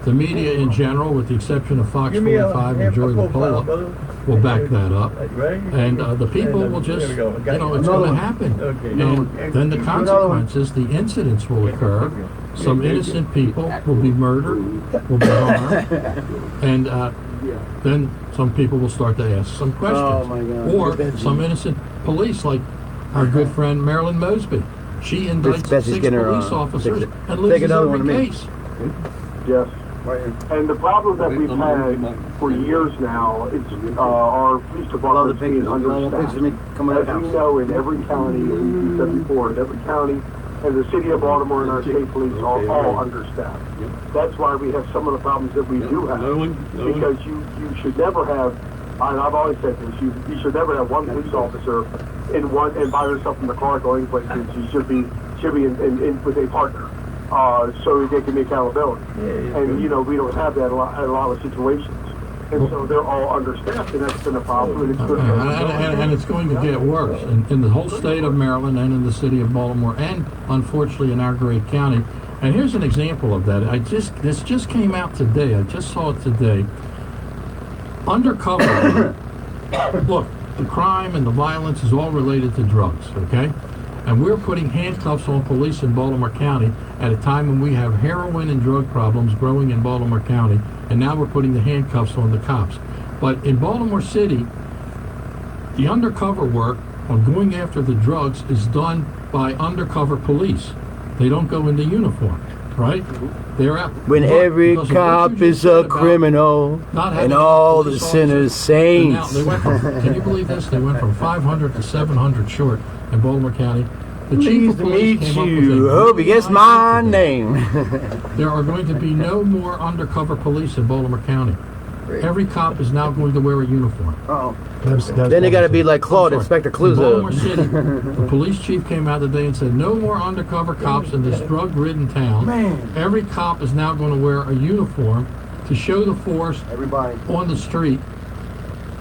The media in general, with the exception of Fox 45 and Joey LaPola, will back that up. And the people will just, you know, it's going to happen. And then the consequences, the incidents will occur. Some innocent people will be murdered, will be harmed. And then some people will start to ask some questions. Or some innocent police, like our good friend Marilyn Mosby. She indicts 6 police officers and loses every case. Yes. And the problem that we've had for years now is our police department being understaffed. As we know, in every county, as we said before, in every county, and the city of Baltimore and our state police are all understaffed. That's why we have some of the problems that we do have. Because you should never have, and I've always said this, you should never have one police officer and by yourself in the car going places. You should be in with a partner. So they can make accountability. And, you know, we don't have that in a lot of situations. And so they're all understaffed, and that's been a problem. And it's going to get worse in the whole state of Maryland and in the city of Baltimore, and unfortunately in our great county. And here's an example of that. This just came out today. I just saw it today. Undercover. Look, the crime and the violence is all related to drugs, okay? And we're putting handcuffs on police in Baltimore County at a time when we have heroin and drug problems growing in Baltimore County, and now we're putting the handcuffs on the cops. But in Baltimore City, the undercover work on going after the drugs is done by undercover police. They don't go into uniform, right? They're out. When every cop is a criminal and all the sinners saints. They went from, can you believe this? They went from 500 to 700 short in Baltimore County. The chief of police came up with hope he gets my name. There are going to be no more undercover police in Baltimore County. Every cop is now going to wear a uniform. Then they got to be like Claude, Inspector Clouseau. In Baltimore City, the police chief came out today and said, no more undercover cops in this drug-ridden town. Every cop is now going to wear a uniform, to show the force on the street.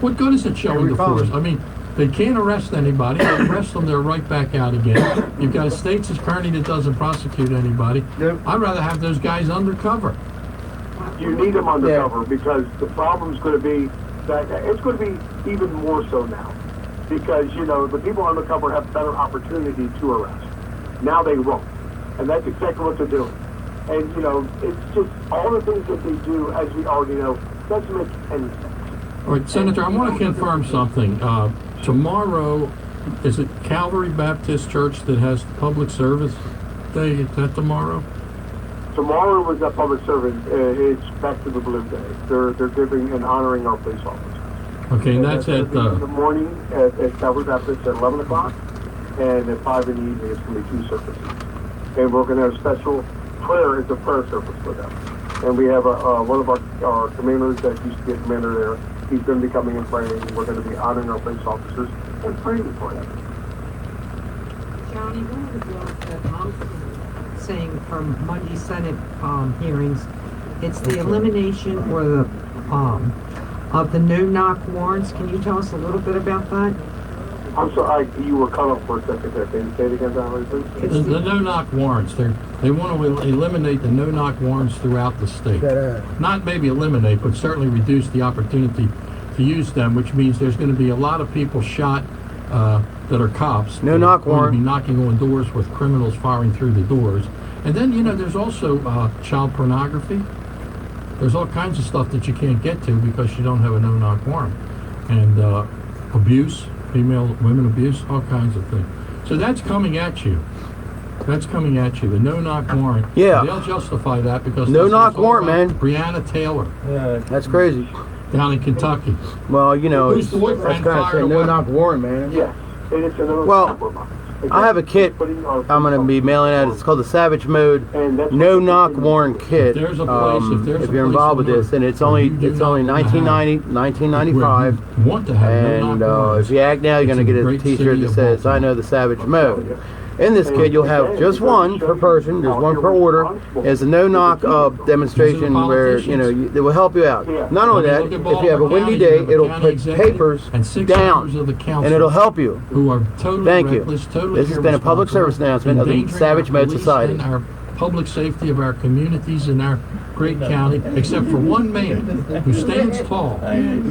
What good is it showing the force? I mean, they can't arrest anybody. They arrest them, they're right back out again. You've got a state's attorney that doesn't prosecute anybody. I'd rather have those guys undercover. You need them undercover because the problem's going to be that it's going to be even more so now. Because, you know, the people undercover have better opportunity to arrest. Now they won't. And that's exactly what they're doing. And, you know, it's just all the things that they do, as we already know, doesn't make any sense. All right, Senator, I want to confirm something. Tomorrow, is it Calvary Baptist Church that has public service day? Is that tomorrow? Tomorrow was that public service. It's back to the Blue Day. They're giving and honoring our police officers. Okay, and that's at in the morning at Calvary Baptist at 11 o'clock, and at 5 in the evening it's going to be 2 services. And we're going to have a special prayer. It's a prayer service for them. And we have one of our commanders that used to be a commander there. He's going to be coming and praying. We're going to be honoring our police officers and praying for them. County, one of the bills that I'm saying from Monday Senate hearings, it's the elimination or the of the no-knock warrants. Can you tell us a little bit about that? I'm sorry, you were cut off for a second there. Can you say it again, Valerie, please? The no-knock warrants. They want to eliminate the no-knock warrants throughout the state. Not maybe eliminate, but certainly reduce the opportunity to use them, which means there's going to be a lot of people shot that are cops. No-knock warrant. Be knocking on doors with criminals firing through the doors. And then, you know, there's also child pornography. There's all kinds of stuff that you can't get to because you don't have a no-knock warrant. And abuse, women abuse, all kinds of things. So that's coming at you. That's coming at you. The no-knock warrant. Yeah. They'll justify that because no-knock warrant, man. Breonna Taylor. Yeah, that's crazy. Down in Kentucky. Well, you know, Who's the boyfriend that's kind of saying no-knock warrant, man. Yes. And it's another Well, I have a kit I'm going to be mailing out. It's called the Savage Mode No-Knock Warrant Kit. There's a place, if you're involved with this, and it's only $19.95. Want to have and if you act now, you're going to get a T-shirt that says "I know the Savage Mode." In this kit, you'll have just one per person. There's one per order. It's a no-knock demonstration where, you know, it will help you out. Not only that, if you have a windy day, it'll put papers down, and it'll help you. Thank you. This has been a public service announcement of the Savage Mode Society. Our public safety of our communities in our great county, except for one man who stands tall. Todd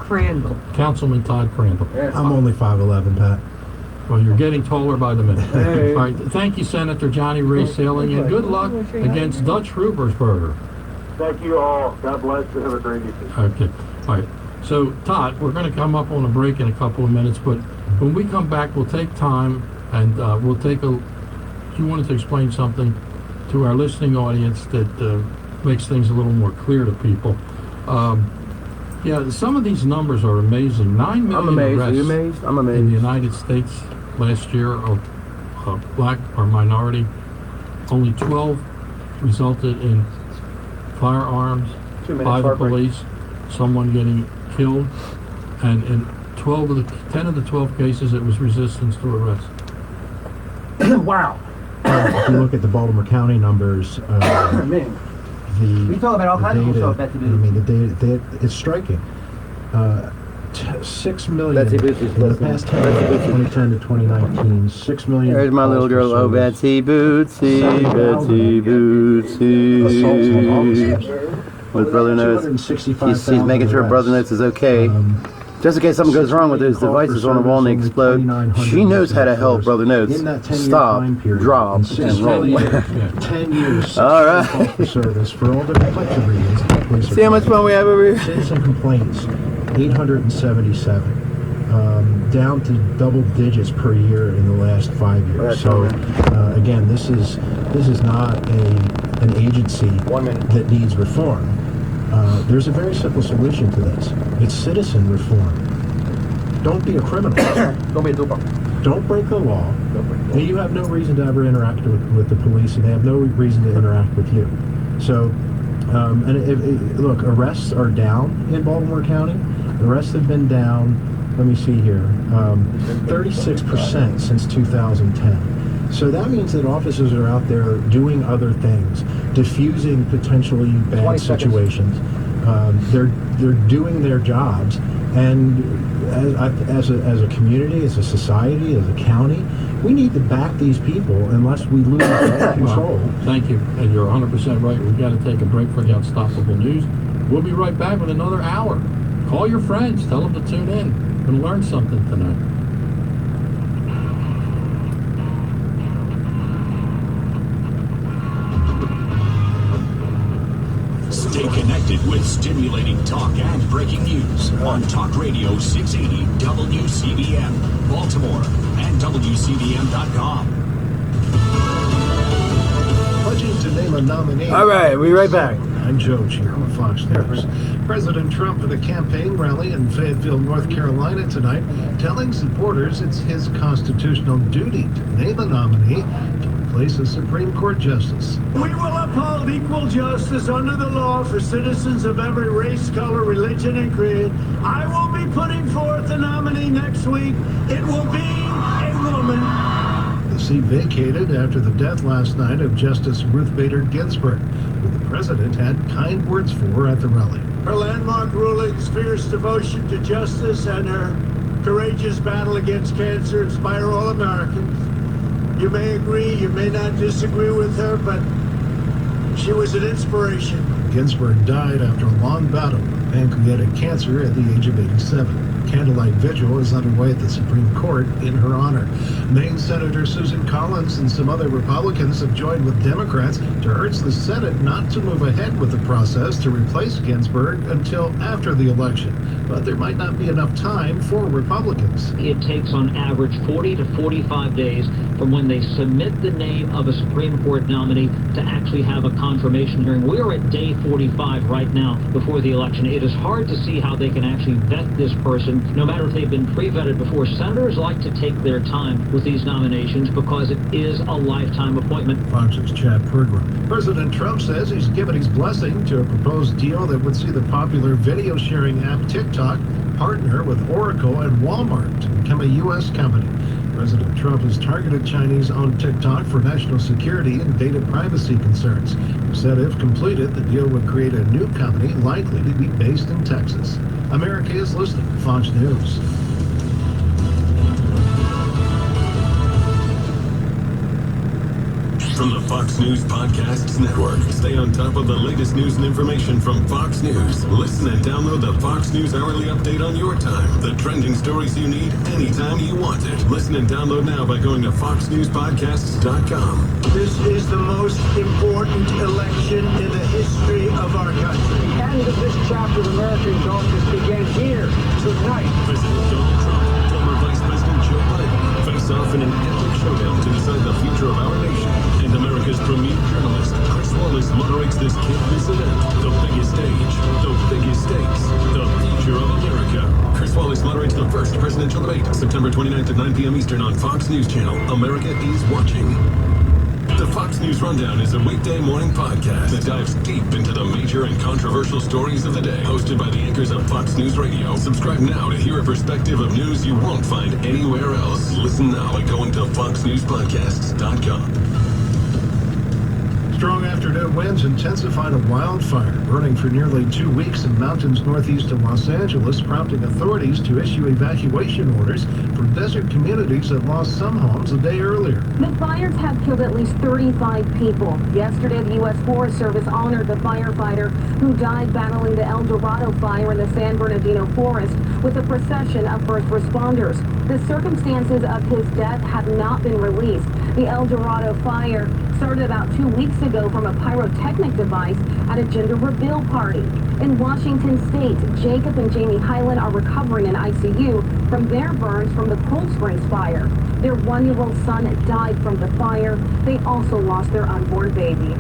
Crandle. Councilman Todd Crandle. I'm only 5'11", Pat. Well, you're getting taller by the minute. All right, thank you, Senator Johnny Ray Sailing, and good luck against Dutch Rubersberger. Thank you all. God bless and have a great evening. Okay. All right. So, Todd, we're going to come up on a break in a couple of minutes, but when we come back, we'll take time and we'll take a... You wanted to explain something to our listening audience that makes things a little more clear to people. Yeah, some of these numbers are amazing. 9 million I'm amazed. arrests Are you amazed? I'm amazed. in the United States last year of black or minority. Only 12 resulted in firearms by the police, someone getting killed, and in 10 of the 12 cases, it was resistance to arrest. Wow. If you look at the Baltimore County numbers, We talk about all kinds of data, stuff. I mean, the data, it's striking. 6 million in the past 10 years, 2010 to 2019, 6 million. There's my little girl. Oh, Betsy Bootsy, Betsy Bootsy. With brother notes. She's making sure brother notes is okay. Just in case something goes wrong with those devices on the wall and they explode, she knows how to help brother notes stop, drop, and roll. 10 years. All right. Service for all different types of reasons. See how much fun we have over here? Citizen complaints, 877. Down to double digits per year in the last 5 years. So again, this is not an agency that needs reform. There's a very simple solution to this. It's citizen reform. Don't be a criminal. Don't be a doper. Don't break the law. And you have no reason to ever interact with the police, and they have no reason to interact with you. So, look, arrests are down in Baltimore County. Arrests have been down, let me see here, 36% since 2010. So that means that officers are out there doing other things, diffusing potentially bad situations. They're doing their jobs, and as a community, as a society, as a county, we need to back these people unless we lose control. Thank you, and you're 100% right. We've got to take a break for the Unstoppable News. We'll be right back with another hour. Call your friends, tell them to tune in and learn something tonight. Stay connected with stimulating talk and breaking news on Talk Radio 680 WCBM, Baltimore, and WCBM.com. Pledging to name a nominee. All right, we'll be right back. I'm Joe here on Fox News. President Trump at a campaign rally in Fayetteville, North Carolina tonight, telling supporters it's his constitutional duty to name a nominee to replace a Supreme Court justice. We will uphold equal justice under the law for citizens of every race, color, religion, and creed. I will be putting forth a nominee next week. It will be a woman. The seat vacated after the death last night of Justice Ruth Bader Ginsburg, who the president had kind words for at the rally. Her landmark rulings, fierce devotion to justice, and her courageous battle against cancer inspire all Americans. You may agree, you may not disagree with her, but she was an inspiration. Ginsburg died after a long battle with pancreatic cancer at the age of 87. Candlelight vigil is underway at the Supreme Court in her honor. Maine Senator Susan Collins and some other Republicans have joined with Democrats to urge the Senate not to move ahead with the process to replace Ginsburg until after the election. But there might not be enough time for Republicans. It takes on average 40 to 45 days from when they submit the name of a Supreme Court nominee to actually have a confirmation hearing. We're at day 45 right now before the election. It is hard to see how they can actually vet this person, no matter if they've been pre-vetted before. Senators like to take their time with these nominations because it is a lifetime appointment. Fox's Chad Pergram. President Trump says he's given his blessing to a proposed deal that would see the popular video sharing app TikTok partner with Oracle and Walmart to become a U.S. company. President Trump has targeted Chinese-owned TikTok for national security and data privacy concerns. He said if completed, the deal would create a new company likely to be based in Texas. America is listening to Fox News. From the Fox News Podcasts Network. Stay on top of the latest news and information from Fox News. Listen and download the Fox News Hourly Update on your time. The trending stories you need anytime you want it. Listen and download now by going to foxnewspodcasts.com. This is the most important election in the history of our country. The end of this chapter of American darkness began here tonight. President Donald Trump, former Vice President Joe Biden, face off in an epic showdown to decide the future of our nation. And America's premier journalist, Chris Wallace, moderates this can't-miss event. The biggest stage, the biggest stakes, the future of America. Chris Wallace moderates the first presidential debate, September 29th at 9 p.m. Eastern on Fox News Channel. America is watching. The Fox News Rundown is a weekday morning podcast that dives deep into the major and controversial stories of the day. Hosted by the anchors of Fox News Radio. Subscribe now to hear a perspective of news you won't find anywhere else. Listen now by going to foxnewspodcasts.com. Strong afternoon winds intensified a wildfire burning for nearly 2 weeks in mountains northeast of Los Angeles, prompting authorities to issue evacuation orders for desert communities that lost some homes a day earlier. The fires have killed at least 35 people. Yesterday, the U.S. Forest Service honored the firefighter who died battling the El Dorado fire in the San Bernardino forest with a procession of first responders. The circumstances of his death have not been released. The El Dorado fire started about 2 weeks ago from a pyrotechnic device at a gender reveal party. In Washington state, Jacob and Jamie Hyland are recovering in ICU from their burns from the Cold Springs fire. Their 1-year-old son died from the fire. They also lost their unborn baby.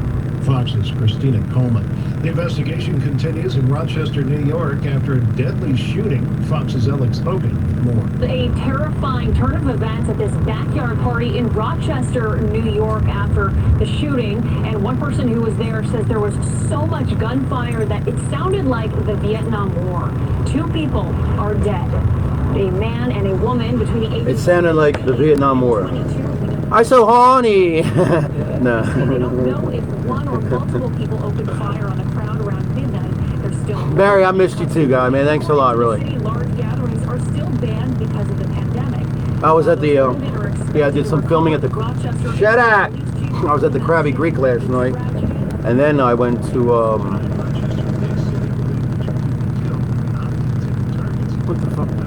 Fox's Christina Coleman. The investigation continues in Rochester, New York after a deadly shooting. Fox's Alex Hogan with more. A terrifying turn of events at this backyard party in Rochester, New York after the shooting. And one person who was there says there was so much gunfire that it sounded like the Vietnam War. 2 people are dead. A man and a woman between the ages... It sounded like the Vietnam War. I so horny. No. They don't know if one or multiple people opened fire on the crowd around midnight. They're still. Barry, I missed you too, guy. Man, thanks a lot, really. Large gatherings are still banned because of the pandemic. I was at the, I did some filming at the. Shut up! I was at the Krabby Greek last night, and then I went to what the fuck?